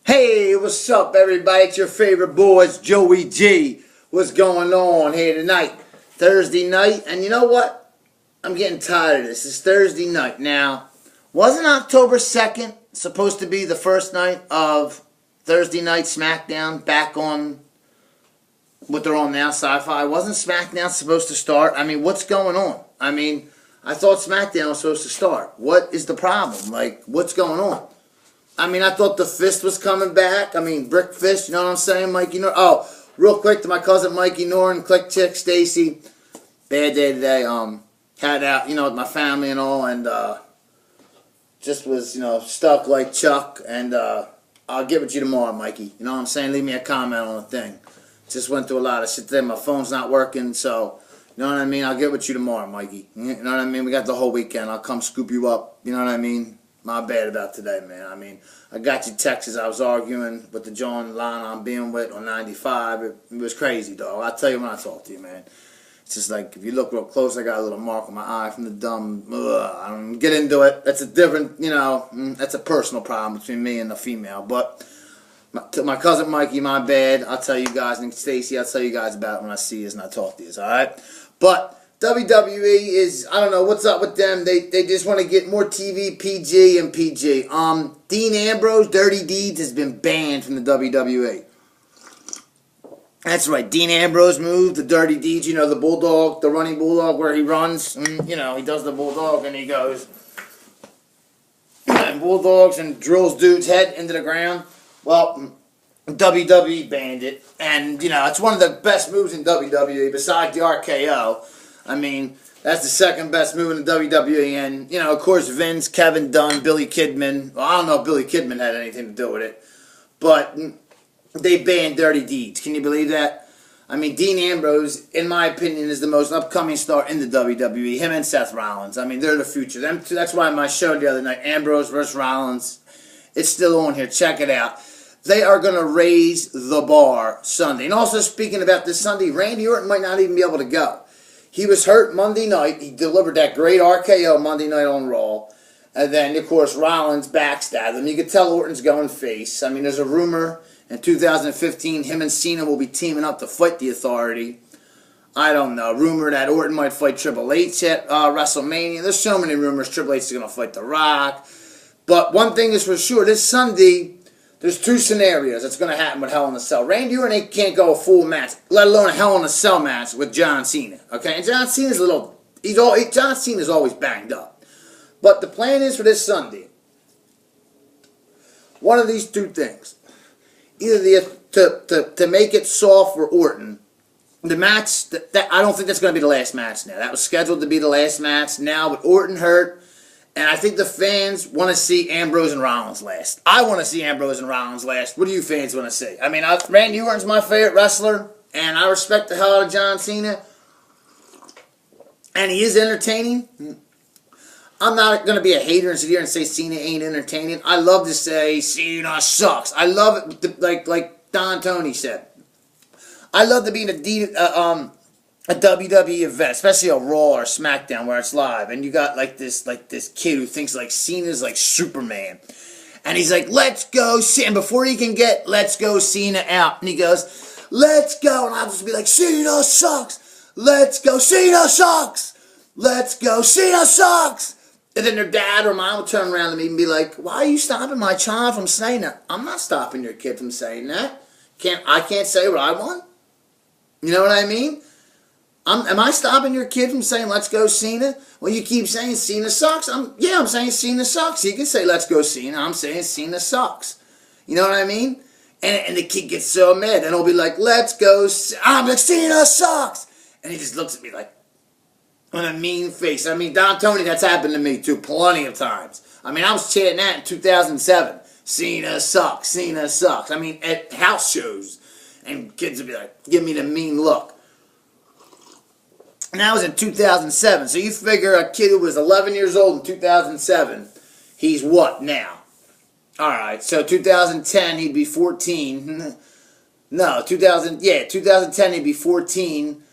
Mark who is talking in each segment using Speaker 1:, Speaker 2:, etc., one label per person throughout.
Speaker 1: Hey, what's up, everybody? It's your favorite boys, Joey G. What's going on here tonight? Thursday night, and you know what? I'm getting tired of this. It's Thursday night. Now, wasn't October 2nd supposed to be the first night of Thursday Night SmackDown back on what they're on now, Sci-Fi? Wasn't SmackDown supposed to start? I mean, what's going on? I mean, I thought SmackDown was supposed to start. What is the problem? Like, what's going on? I mean, I thought the Fist was coming back. I mean, Brick Fist, you know what I'm saying, Mikey Norton? Oh, real quick to my cousin Mikey Norton, Click Chick, Stacy. Bad day today. Had out, with my family and all, and just was, stuck like Chuck. And I'll get with you tomorrow, Mikey. You know what I'm saying? Leave me a comment on the thing. Just went through a lot of shit today. My phone's not working, so you know what I mean? I'll get with you tomorrow, Mikey. You know what I mean? We got the whole weekend. I'll come scoop you up. You know what I mean? My bad about today, man. I mean, I got you texts. I was arguing with the John line I'm being with on 95. It was crazy, dog. I'll tell you when I talk to you, man. It's just like, if you look real close, I got a little mark on my eye from the dumb. I don't get into it. That's a different, that's a personal problem between me and the female. But to my cousin Mikey, my bad. I'll tell you guys, and Stacy, I'll tell you guys about it when I see you and I talk to you, all right? But WWE is, I don't know, what's up with them? They just want to get more TV, PG, and PG. Dean Ambrose, Dirty Deeds, has been banned from the WWE. That's right, Dean Ambrose moved the Dirty Deeds, the bulldog, the running bulldog where he runs. He does the bulldog and he goes and bulldogs and drills dude's head into the ground. Well, WWE banned it. And, it's one of the best moves in WWE besides the RKO. I mean, that's the second best move in the WWE. And, of course, Vince, Kevin Dunn, Billy Kidman. Well, I don't know if Billy Kidman had anything to do with it. But they banned Dirty Deeds. Can you believe that? I mean, Dean Ambrose, in my opinion, is the most upcoming star in the WWE. Him and Seth Rollins. I mean, they're the future. That's why my show the other night, Ambrose versus Rollins, it's still on here. Check it out. They are going to raise the bar Sunday. And also, speaking about this Sunday, Randy Orton might not even be able to go. He was hurt Monday night. He delivered that great RKO Monday night on Raw. And then, of course, Rollins backstabbed him. You could tell Orton's going face. I mean, there's a rumor in 2015 him and Cena will be teaming up to fight the Authority. I don't know. Rumor that Orton might fight Triple H at WrestleMania. There's so many rumors Triple H is going to fight The Rock. But one thing is for sure, this Sunday, there's two scenarios that's going to happen with Hell in a Cell. Randy Orton can't go a full match, let alone a Hell in a Cell match with John Cena. Okay, and John Cena's John Cena's always banged up. But the plan is for this Sunday, one of these two things. Either to make it soft for Orton, the match, I don't think that's going to be the last match now. That was scheduled to be the last match. Now with Orton hurt, and I think the fans want to see Ambrose and Rollins last. I want to see Ambrose and Rollins last. What do you fans want to see? I mean, Randy Orton's my favorite wrestler, and I respect the hell out of John Cena. And he is entertaining. I'm not going to be a hater and sit here and say Cena ain't entertaining. I love to say Cena sucks. I love it, like Don Tony said. I love to be in a WWE event, especially a Raw or SmackDown where it's live, and you got this kid who thinks like Cena's like Superman, and he's like, "Let's go Cena." And before he can get "Let's go Cena" out, and he goes, "Let's go," and I'll just be like, "Cena sucks. Let's go Cena sucks. Let's go Cena sucks." And then their dad or mom will turn around to me and be like, "Why are you stopping my child from saying that?" I'm not stopping your kid from saying that. I can't say what I want. You know what I mean? Am I stopping your kid from saying, "Let's go Cena"? Well, you keep saying Cena sucks. I'm saying Cena sucks. He can say, "Let's go Cena." I'm saying Cena sucks. You know what I mean? And the kid gets so mad. And he'll be like, "Let's go." I'm like, "Cena sucks." And he just looks at me like, on a mean face. I mean, Don Tony, that's happened to me too plenty of times. I mean, I was chanting that in 2007. Cena sucks. Cena sucks. I mean, at house shows. And kids would be like, give me the mean look. And that was in 2007. So you figure a kid who was 11 years old in 2007, he's what now? Alright, so 2010 he'd be 14. No, 2010 he'd be 14.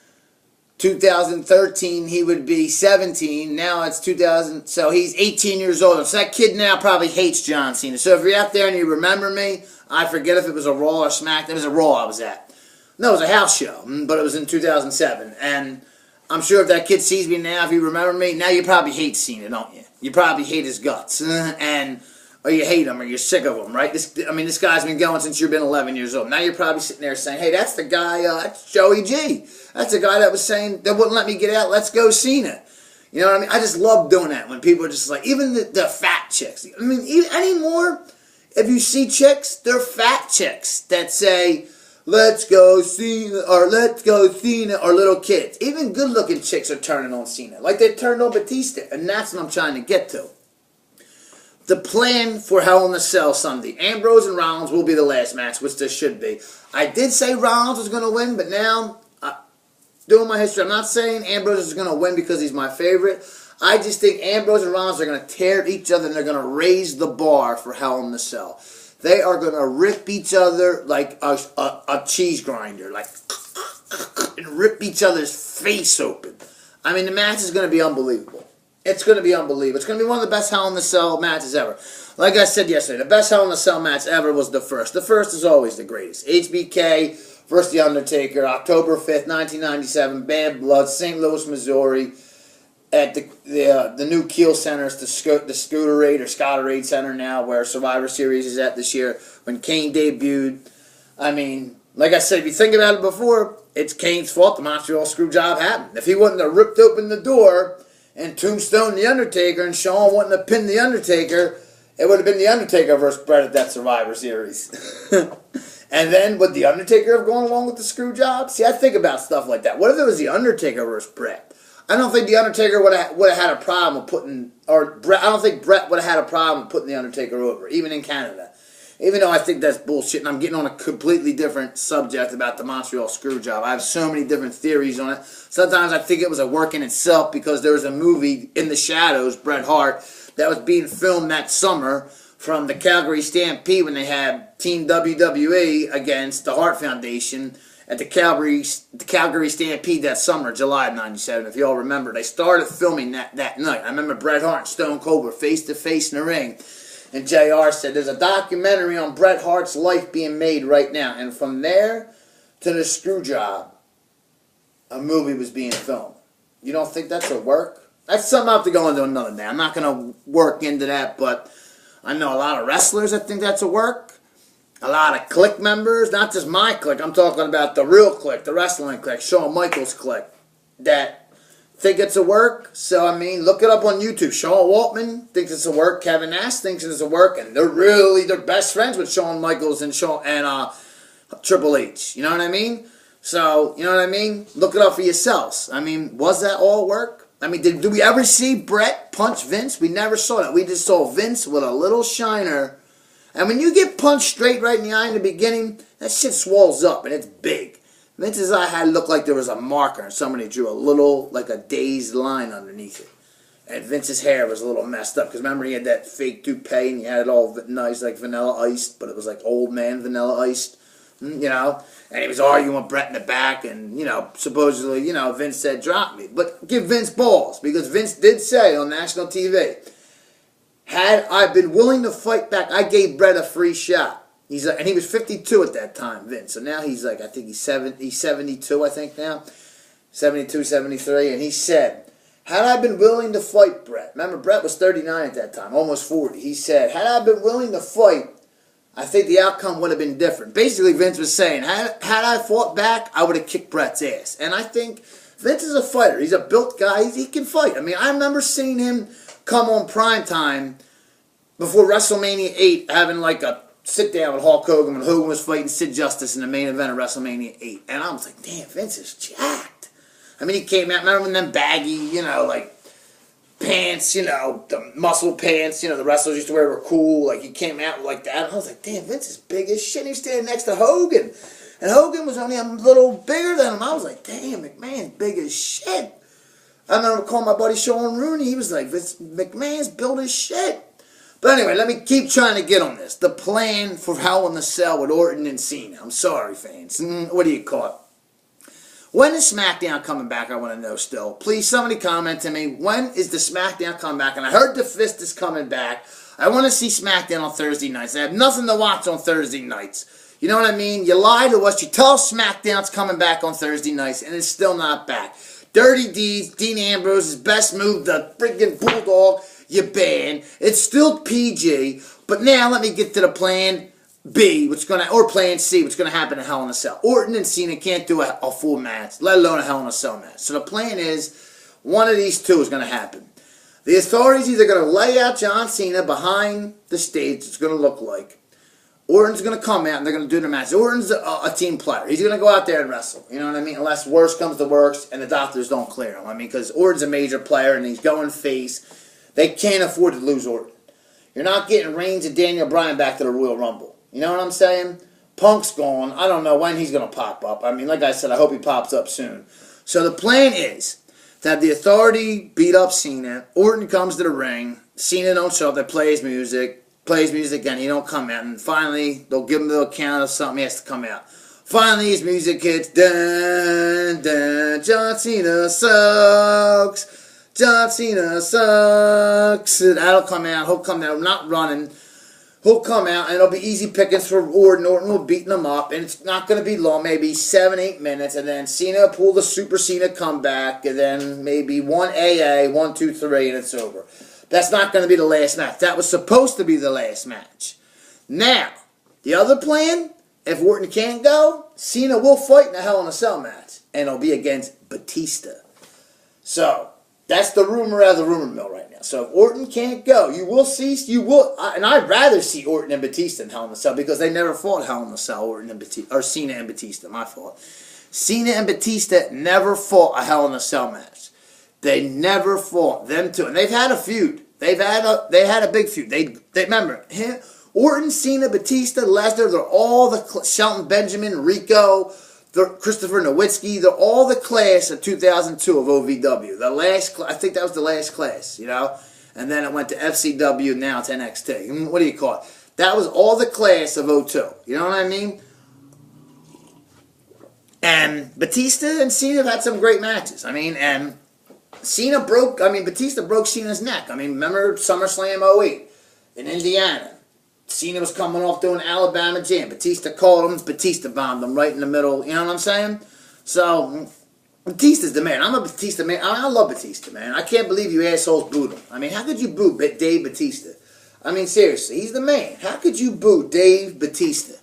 Speaker 1: 2013, he would be 17. Now it's 2000, so he's 18 years old. So that kid now probably hates John Cena. So if you're out there and you remember me, I forget if it was a Raw or SmackDown. It was a Raw I was at. No, it was a house show, but it was in 2007. And I'm sure if that kid sees me now, if you remember me, now you probably hate Cena, don't you? You probably hate his guts. Or you hate him, or you're sick of him, right? This guy's been going since you've been 11 years old. Now you're probably sitting there saying, hey, that's the guy, that's Joey G. That's the guy that was saying, that wouldn't let me get out, let's go Cena. You know what I mean? I just love doing that when people are just like, even the fat chicks. I mean, anymore, if you see chicks, they're fat chicks that say, let's go Cena, or let's go Cena, or little kids. Even good-looking chicks are turning on Cena, like they turned on Batista, and that's what I'm trying to get to. The plan for Hell in a Cell Sunday. Ambrose and Rollins will be the last match, which this should be. I did say Rollins was going to win, but now, doing my history, I'm not saying Ambrose is going to win because he's my favorite. I just think Ambrose and Rollins are going to tear each other, and they're going to raise the bar for Hell in a Cell. They are going to rip each other like a cheese grinder, like, and rip each other's face open. I mean, the match is going to be unbelievable. It's going to be unbelievable. It's going to be one of the best Hell in a Cell matches ever. Like I said yesterday, the best Hell in a Cell match ever was the first. The first is always the greatest. HBK versus The Undertaker, October 5th, 1997, Bad Blood, St. Louis, Missouri, at the new Kiel Center, the Scooterade or Scotterade Center now, where Survivor Series is at this year, when Kane debuted. I mean, like I said, if you think about it before, it's Kane's fault the Montreal Screwjob happened. If he wouldn't have ripped open the door and Tombstone The Undertaker, and Shawn wouldn't have pinned The Undertaker, it would have been The Undertaker versus Bret at that Survivor Series. And then, would The Undertaker have gone along with the Screwjob? See, I think about stuff like that. What if it was The Undertaker versus Bret? I don't think The Undertaker would have had a problem with putting, or Bret, I don't think Bret would have had a problem with putting The Undertaker over, even in Canada. Even though I think that's bullshit, and I'm getting on a completely different subject about the Montreal Screwjob. I have so many different theories on it. Sometimes I think it was a work in itself because there was a movie, In the Shadows, Bret Hart, that was being filmed that summer from the Calgary Stampede when they had Team WWE against the Hart Foundation at the Calgary Stampede that summer, July of '97. If you all remember, they started filming that night. I remember Bret Hart and Stone Cold were face to face in the ring. And JR said, there's a documentary on Bret Hart's life being made right now. And from there to the Screwjob, a movie was being filmed. You don't think that's a work? That's something I have to go into another day. I'm not going to work into that, but I know a lot of wrestlers that think that's a work. A lot of Clique members, not just my Clique. I'm talking about the real Clique, the wrestling Clique, Shawn Michaels Clique, that think it's a work. So, I mean, look it up on YouTube. Sean Waltman thinks it's a work. Kevin Nash thinks it's a work. And they're best friends with Shawn Michaels and Triple H. You know what I mean? So, you know what I mean? Look it up for yourselves. I mean, was that all work? I mean, did we ever see Bret punch Vince? We never saw that. We just saw Vince with a little shiner. And when you get punched straight right in the eye in the beginning, that shit swells up and it's big. Vince's eye had looked like there was a marker and somebody drew a little, like a dazed line underneath it. And Vince's hair was a little messed up because remember he had that fake toupee and he had it all nice like vanilla iced, but it was like old man vanilla iced, you know. And he was arguing with Bret in the back and, you know, supposedly, you know, Vince said drop me. But give Vince balls because Vince did say on national TV, had I been willing to fight back, I gave Bret a free shot. He's like, and he was 52 at that time, Vince. So now he's like, I think he's 72, I think now. 72, 73. And he said, had I been willing to fight Bret, remember Bret was 39 at that time, almost 40. He said, had I been willing to fight, I think the outcome would have been different. Basically, Vince was saying, had I fought back, I would have kicked Bret's ass. And I think Vince is a fighter. He's a built guy. He can fight. I mean, I remember seeing him come on primetime before WrestleMania 8 having like a sit down with Hulk Hogan when Hogan was fighting Sid Justice in the main event of WrestleMania 8. And I was like, damn, Vince is jacked. I mean, he came out, remember when them baggy, you know, like, pants, you know, the muscle pants, you know, the wrestlers used to wear were cool. Like, he came out like that. And I was like, damn, Vince is big as shit. He was standing next to Hogan. And Hogan was only a little bigger than him. I was like, damn, McMahon's big as shit. I remember calling my buddy Sean Rooney. He was like, Vince McMahon's built as shit. But anyway, let me keep trying to get on this. The plan for Hell in a Cell with Orton and Cena. I'm sorry, fans. What do you call it? When is SmackDown coming back? I want to know still. Please, somebody comment to me. When is the SmackDown coming back? And I heard the Fist is coming back. I want to see SmackDown on Thursday nights. I have nothing to watch on Thursday nights. You know what I mean? You lie to us. You tell us SmackDown's coming back on Thursday nights, and it's still not back. Dirty Deeds, Dean Ambrose's best move, the freaking Bulldog, you ban. It's still PG. But now let me get to the plan B, or plan C, what's going to happen in Hell in a Cell. Orton and Cena can't do a full match, let alone a Hell in a Cell match. So the plan is, one of these two is going to happen. The Authority's either going to lay out John Cena behind the stage, it's going to look like. Orton's going to come out and they're going to do the match. Orton's a team player. He's going to go out there and wrestle. You know what I mean? Unless worse comes to worse and the doctors don't clear him. I mean, because Orton's a major player and he's going face. They can't afford to lose Orton. You're not getting Reigns and Daniel Bryan back to the Royal Rumble. You know what I'm saying? Punk's gone. I don't know when he's going to pop up. I mean, like I said, I hope he pops up soon. So the plan is that the Authority beat up Cena. Orton comes to the ring. Cena don't show up. They plays music and he don't come out. And finally, they'll give him the account of something. He has to come out. Finally, his music hits. Dun, dun, John Cena sucks. John Cena sucks. That'll come out. He'll come out. Not running. He'll come out, and it'll be easy pickings for Orton. Orton will beat him up, and it's not going to be long, maybe 7-8 minutes, and then Cena will pull the Super Cena comeback, and then maybe 1 AA, 1, 2, 3, and it's over. That's not going to be the last match. That was supposed to be the last match. Now, the other plan, if Orton can't go, Cena will fight in a Hell in a Cell match, and it'll be against Batista. So, that's the rumor out of the rumor mill right now. So if Orton can't go, and I'd rather see Orton and Batista in Hell in a Cell because they never fought Hell in a Cell, Cena and Batista, my fault. Cena and Batista never fought a Hell in a Cell match. They never fought them two, and they've had a feud. They had a big feud. They remember him, Orton, Cena, Batista, Lesnar. They're all the Shelton Benjamin, Rico. Christopher Nowitzki, they're all the class of 2002 of OVW. I think that was the last class, you know? And then it went to FCW, now it's NXT. What do you call it? That was all the class of 02. You know what I mean? And Batista and Cena have had some great matches. I mean, and Batista broke Cena's neck. I mean, remember SummerSlam 08 in Indiana? Cena was coming off doing Alabama Jam. Batista called him. Batista bombed him right in the middle. You know what I'm saying? So, Batista's the man. I'm a Batista man. I love Batista, man. I can't believe you assholes booed him. I mean, how could you boo Dave Batista? I mean, seriously, he's the man. How could you boo Dave Batista?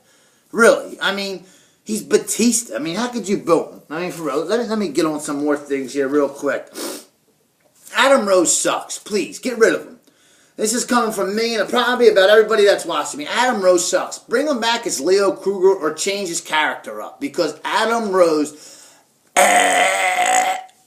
Speaker 1: Really? I mean, he's Batista. I mean, how could you boo him? I mean, for real. Let me get on some more things here real quick. Adam Rose sucks. Please, get rid of him. This is coming from me and probably about everybody that's watching me. Adam Rose sucks. Bring him back as Leo Kruger or change his character up. Because Adam Rose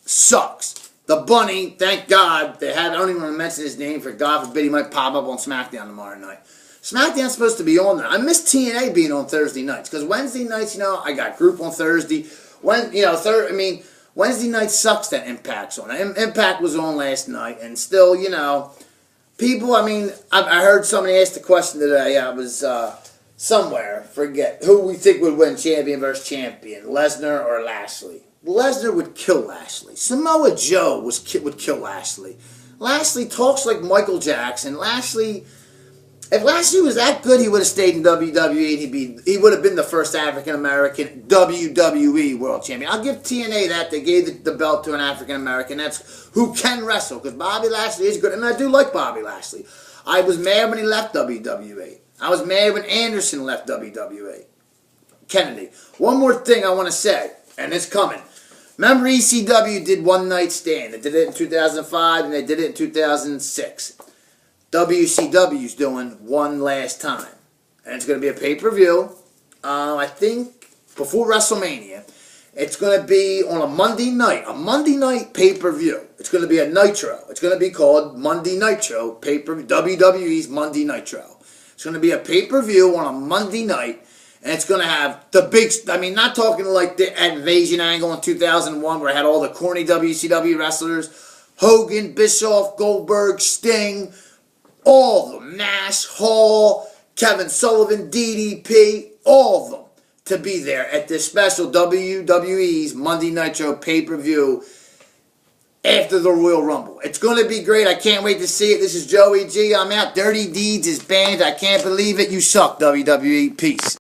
Speaker 1: sucks. The Bunny, thank God, I don't even want to mention his name. For God forbid he might pop up on SmackDown tomorrow night. SmackDown's supposed to be on there. I miss TNA being on Thursday nights. Because Wednesday nights, I got group on Thursday. Wednesday night sucks that Impact's on. Impact was on last night. And still, people, I heard somebody ask the question today. I was somewhere, forget, who we think would win champion versus champion, Lesnar or Lashley. Lesnar would kill Lashley. Samoa Joe would kill Lashley. Lashley talks like Michael Jackson. If Lashley was that good, he would have stayed in WWE. He would have been the first African-American WWE World Champion. I'll give TNA that. They gave the belt to an African-American. That's who can wrestle, because Bobby Lashley is good, and I do like Bobby Lashley. I was mad when he left WWE. I was mad when Anderson left WWE. Kennedy. One more thing I want to say, and it's coming. Remember ECW did One Night Stand. They did it in 2005, and they did it in 2006. WCW's doing One Last Time. And it's going to be a pay-per-view, I think, before WrestleMania. It's going to be on a Monday night pay-per-view. It's going to be a Nitro. It's going to be called Monday Nitro pay-per-view, WWE's Monday Nitro. It's going to be a pay-per-view on a Monday night, and it's going to have the big, not talking like the Invasion angle in 2001 where I had all the corny WCW wrestlers, Hogan, Bischoff, Goldberg, Sting, all of them, Nash, Hall, Kevin Sullivan, DDP, all of them. to be there at this special WWE's Monday Nitro pay-per-view after the Royal Rumble. It's going to be great. I can't wait to see it. This is Joey G. I'm out. Dirty Deeds is banned. I can't believe it. You suck, WWE. Peace.